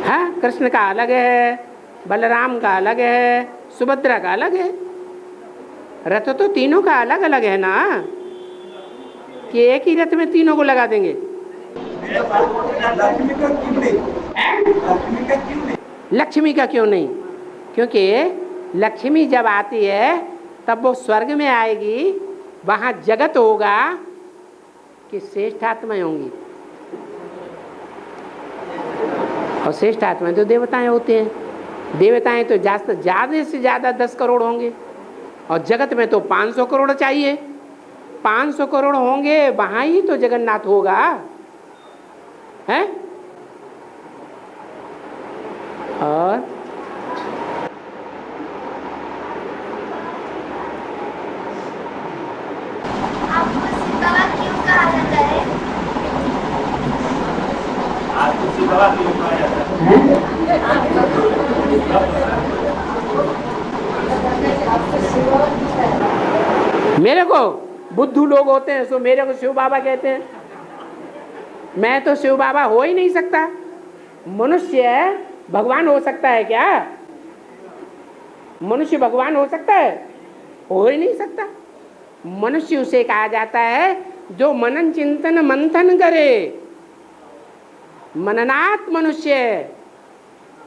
हाँ, कृष्ण का अलग है, बलराम का अलग है, सुभद्रा का अलग है। रथ तो तीनों का अलग अलग है ना, कि एक ही रथ में तीनों को लगा देंगे? लक्ष्मी का क्यों नहीं? लक्ष्मी का क्यों नहीं? लक्ष्मी का क्यों नहीं? क्योंकि लक्ष्मी जब आती है तब वो स्वर्ग में आएगी, वहाँ जगत होगा कि श्रेष्ठ आत्माएं होंगी, और श्रेष्ठ आत्माएं तो देवताएं होते हैं। देवताएं तो ज़्यादा से ज़्यादा 10 करोड़ होंगे, और जगत में तो 500 करोड़ चाहिए। 500 करोड़ होंगे, वहाँ ही तो जगन्नाथ होगा, है? और मेरे को बुद्धू लोग होते हैं सो मेरे को शिव बाबा कहते हैं। मैं तो शिव बाबा हो ही नहीं सकता। मनुष्य भगवान हो सकता है क्या? मनुष्य भगवान हो सकता है? हो ही नहीं सकता। मनुष्य उसे कहा जाता है जो मनन चिंतन मंथन करे। मननात् मनुष्य,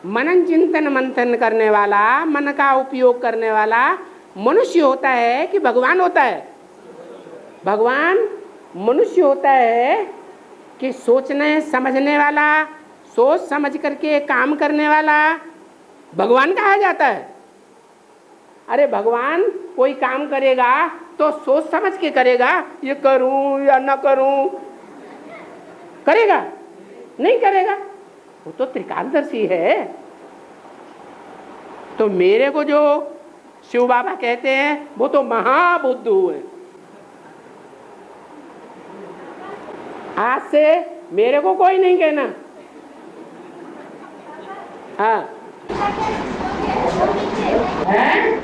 मनन चिंतन मंथन करने वाला, मन का उपयोग करने वाला मनुष्य होता है कि भगवान होता है? भगवान मनुष्य होता है कि सोचने समझने वाला, सोच समझ करके काम करने वाला भगवान कहा जाता है। अरे भगवान कोई काम करेगा तो सोच समझ के करेगा, ये करूं या न करूं, करेगा? नहीं करेगा। वो तो त्रिकालदर्शी है। तो मेरे को जो शिव बाबा कहते हैं वो तो महाबुद्धू है। आज से मेरे को कोई नहीं कहना। हाँ, है?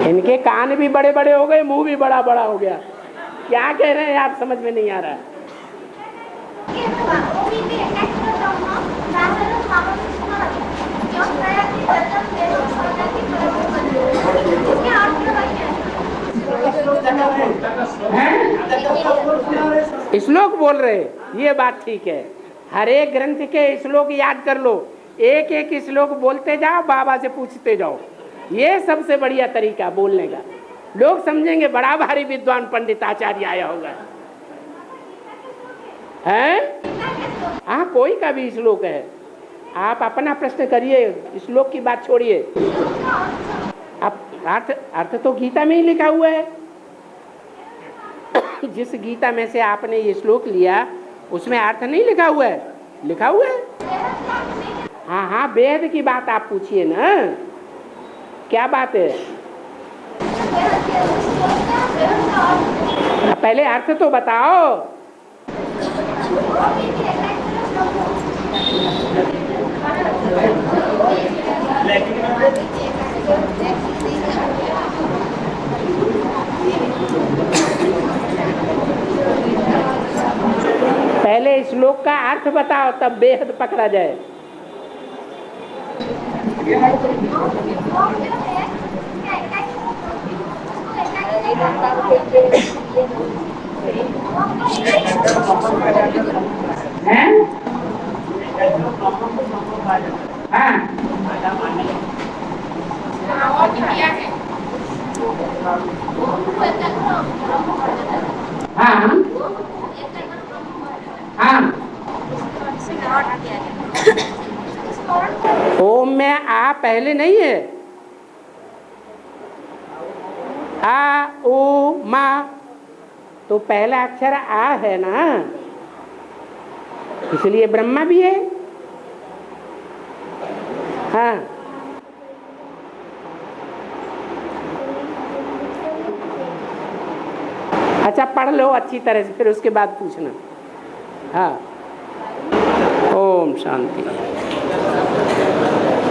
इनके कान भी बड़े बड़े हो गए, मुंह भी बड़ा बड़ा हो गया। क्या कह रहे हैं आप, समझ में नहीं आ रहा है। श्लोक बोल रहे, ये बात ठीक है। हर एक ग्रंथ के श्लोक याद कर लो, एक एक श्लोक बोलते जाओ, बाबा से पूछते जाओ। ये सबसे बढ़िया तरीका बोलने का। लोग समझेंगे बड़ा भारी विद्वान पंडित आचार्य आया होगा, है? हाँ, कोई का भी श्लोक है, आप अपना प्रश्न करिए, श्लोक की बात छोड़िए। अब अर्थ तो गीता में ही लिखा हुआ है। जिस गीता में से आपने ये श्लोक लिया उसमें अर्थ नहीं लिखा हुआ है? लिखा हुआ है। हाँ हाँ, वेद की बात आप पूछिए ना, क्या बात है? पहले अर्थ तो बताओ। पहले श्लोक का अर्थ बताओ, तब बेहद पकड़ा जाए। ओम में आ पहले नहीं है। आ ओ मा, तो पहला अक्षर आ है ना, इसलिए ब्रह्मा भी है। हाँ, अच्छा पढ़ लो अच्छी तरह से, फिर उसके बाद पूछना। हाँ, ओम शांति।